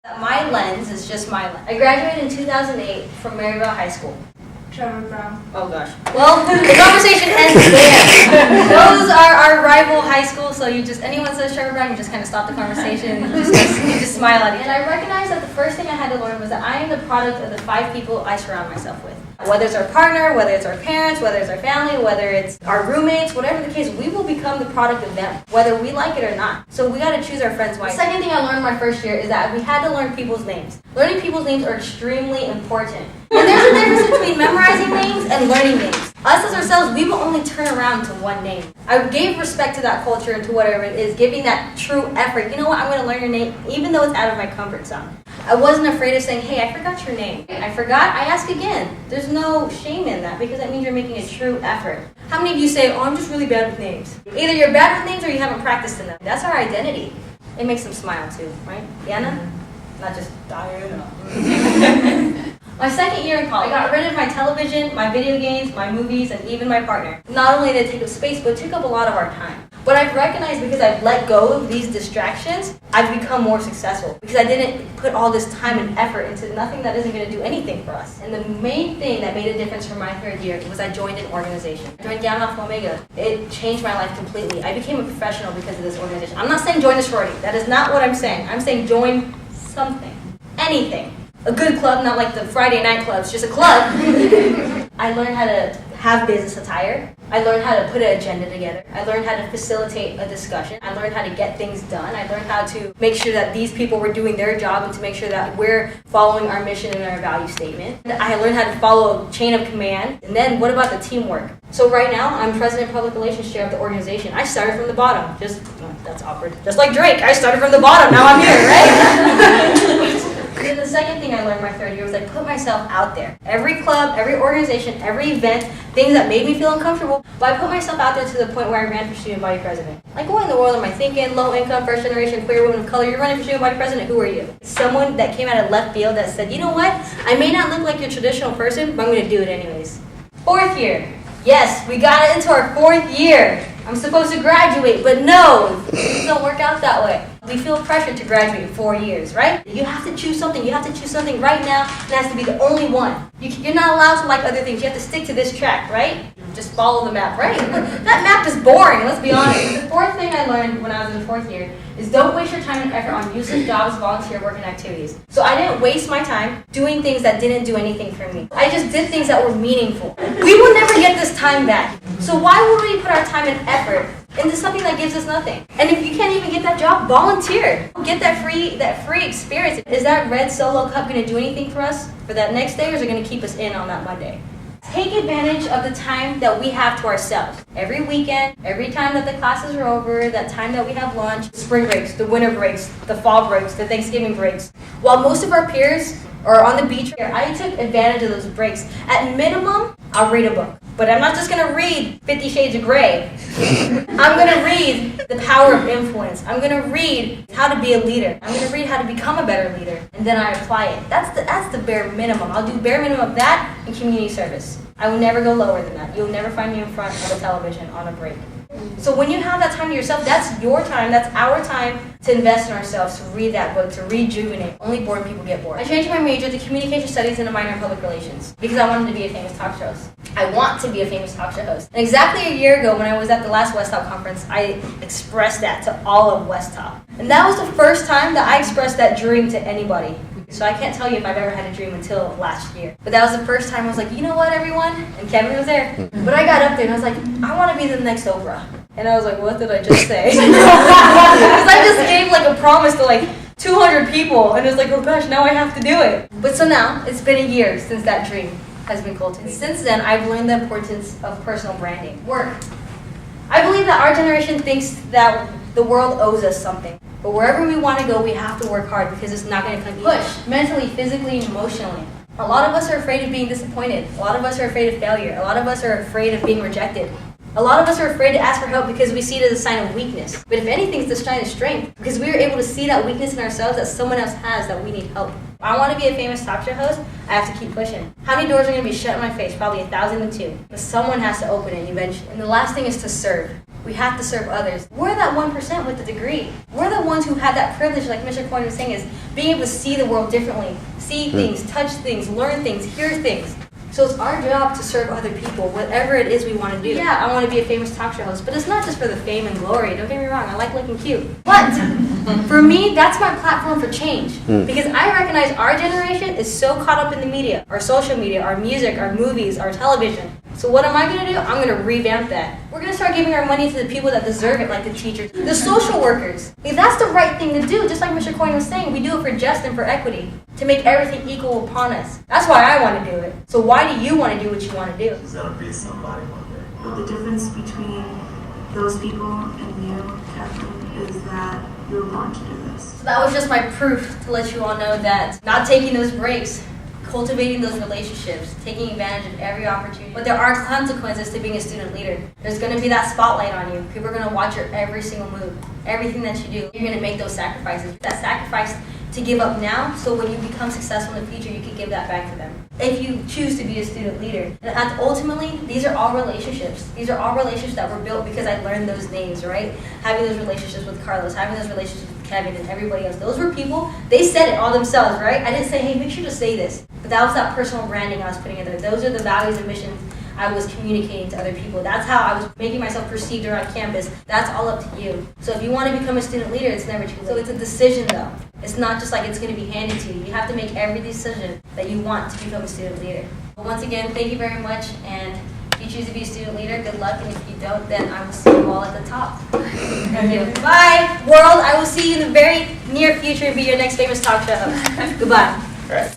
My lens is just my lens. I graduated in 2008 from Maryville High School. Trevor Brown. Oh gosh. Well, the conversation ends there. Those are our rival high school, so anyone says Trevor Brown, you just kind of stop the conversation and you just smile at it. And I recognized that the first thing I had to learn was that I am the product of the 5 people I surround myself with. Whether it's our partner, whether it's our parents, whether it's our family, whether it's our roommates, whatever the case, we will become the product of them, whether we like it or not. So we got to choose our friends wisely. The second thing I learned my first year is that we had to learn people's names. Learning people's names are extremely important. And there's a difference between memorizing names and learning names. Us as ourselves, we will only turn around to one name. I gave respect to that culture and to whatever it is, giving that true effort. You know what, I'm going to learn your name, even though it's out of my comfort zone. I wasn't afraid of saying, hey, I forgot your name. I forgot, I ask again. There's no shame in that because that means you're making a true effort. How many of you say, oh, I'm just really bad with names? Either you're bad with names or you haven't practiced in them. That's our identity. It makes them smile too, right? Diana? Not just Diana. My second year in college, I got rid of my television, my video games, my movies, and even my partner. Not only did it take up space, but it took up a lot of our time. But I've recognized because I've let go of these distractions, I've become more successful. Because I didn't put all this time and effort into nothing that isn't going to do anything for us. And the main thing that made a difference for my third year was I joined an organization. I joined Gamma Alpha Omega. It changed my life completely. I became a professional because of this organization. I'm not saying join a sorority. That is not what I'm saying. I'm saying join something. Anything. A good club, not like the Friday night clubs, just a club. I learned how to have business attire. I learned how to put an agenda together. I learned how to facilitate a discussion. I learned how to get things done. I learned how to make sure that these people were doing their job and to make sure that we're following our mission and our value statement. I learned how to follow a chain of command. And then what about the teamwork? So right now, I'm president of public relations chair of the organization. I started from the bottom. That's awkward. Just like Drake, I started from the bottom. Now I'm here, right? And the second thing I learned my third year was I put myself out there. Every club, every organization, every event, things that made me feel uncomfortable, but I put myself out there to the point where I ran for student body president. Like, what in the world am I thinking? Low income, first generation, queer woman of color, you're running for student body president, who are you? Someone that came out of left field that said, you know what? I may not look like your traditional person, but I'm going to do it anyways. Fourth year. Yes, we got into our 4th year. I'm supposed to graduate, but no, things don't work out that way. We feel pressure to graduate in 4 years, right? You have to choose something. You have to choose something right now. It has to be the only one. You're not allowed to like other things. You have to stick to this track, right? Just follow the map, right? That map is boring, let's be honest. The 4th thing I learned when I was in the 4th year is don't waste your time and effort on useless jobs, volunteer work, and activities. So I didn't waste my time doing things that didn't do anything for me. I just did things that were meaningful. We will never get this time back. So why would we put our time and effort into something that gives us nothing? And if you can't even get that job, volunteer. Get that free experience. Is that red Solo cup going to do anything for us for that next day, or is it going to keep us in on that Monday? Take advantage of the time that we have to ourselves. Every weekend, every time that the classes are over, that time that we have lunch, spring breaks, the winter breaks, the fall breaks, the Thanksgiving breaks. While most of our peers are on the beach, I took advantage of those breaks. At minimum, I'll read a book. But I'm not just going to read 50 Shades of Grey. I'm going to read The Power of Influence. I'm going to read how to be a leader. I'm going to read how to become a better leader. And then I apply it. That's the bare minimum. I'll do bare minimum of that and community service. I will never go lower than that. You'll never find me in front of a television on a break. So when you have that time to yourself, that's your time, that's our time to invest in ourselves, to read that book, to rejuvenate. Only bored people get bored. I changed my major to communication studies and a minor in public relations because I wanted to be a famous talk show host. I want to be a famous talk show host. And exactly a year ago when I was at the last WESTOP conference, I expressed that to all of WESTOP. And that was the first time that I expressed that dream to anybody. So I can't tell you if I've ever had a dream until last year. But that was the first time I was like, you know what, everyone? And Kevin was there. But I got up there and I was like, I want to be the next Oprah. And I was like, what did I just say? Because I just gave like a promise to like 200 people. And it was like, oh gosh, now I have to do it. But so now, it's been a year since that dream has been cultivated. Since then, I've learned the importance of personal branding. Work. I believe that our generation thinks that the world owes us something. But wherever we want to go, we have to work hard because it's not going to come easy. Push, mentally, physically, and emotionally. A lot of us are afraid of being disappointed. A lot of us are afraid of failure. A lot of us are afraid of being rejected. A lot of us are afraid to ask for help because we see it as a sign of weakness. But if anything, it's a sign of strength because we are able to see that weakness in ourselves that someone else has that we need help. If I want to be a famous talk show host, I have to keep pushing. How many doors are going to be shut in my face? Probably 1,002. But someone has to open it eventually. And the last thing is to serve. We have to serve others. We're that 1% with the degree. We're the ones who had that privilege, like Mr. Coyne was saying, is being able to see the world differently, see things, touch things, learn things, hear things. So it's our job to serve other people, whatever it is we want to do. Yeah, I want to be a famous talk show host, but it's not just for the fame and glory. Don't get me wrong, I like looking cute. But for me, that's my platform for change. Because I recognize our generation is so caught up in the media, our social media, our music, our movies, our television. So what am I going to do? I'm going to revamp that. We're going to start giving our money to the people that deserve it, like the teachers, the social workers. If that's the right thing to do, just like Mr. Coyne was saying, we do it for justice and for equity, to make everything equal upon us. That's why I want to do it. So why do you want to do what you want to do? She's going to be somebody one day. Well, the difference between those people and you, Kathleen, is that you're born to do this. So that was just my proof to let you all know that not taking those breaks, cultivating those relationships, taking advantage of every opportunity. But there are consequences to being a student leader. There's going to be that spotlight on you. People are going to watch your every single move, everything that you do. You're going to make those sacrifices. That sacrifice to give up now, so when you become successful in the future, you can give that back to them. If you choose to be a student leader. And ultimately, these are all relationships. These are all relationships that were built because I learned those names, right? Having those relationships with Carlos, having those relationships with Kevin and everybody else. Those were people, they said it all themselves, right? I didn't say, hey, make sure to say this. But that was that personal branding I was putting in there. Those are the values and missions I was communicating to other people. That's how I was making myself perceived around campus. That's all up to you. So if you want to become a student leader, it's never too late. So it's a decision though. It's not just like it's going to be handed to you. You have to make every decision that you want to become a student leader. But once again, thank you very much. And if you choose to be a student leader, good luck. And if you don't, then I will see you all at the top. Thank you. Bye, world. I will see you in the very near future and be your next famous talk show host. Goodbye. All right.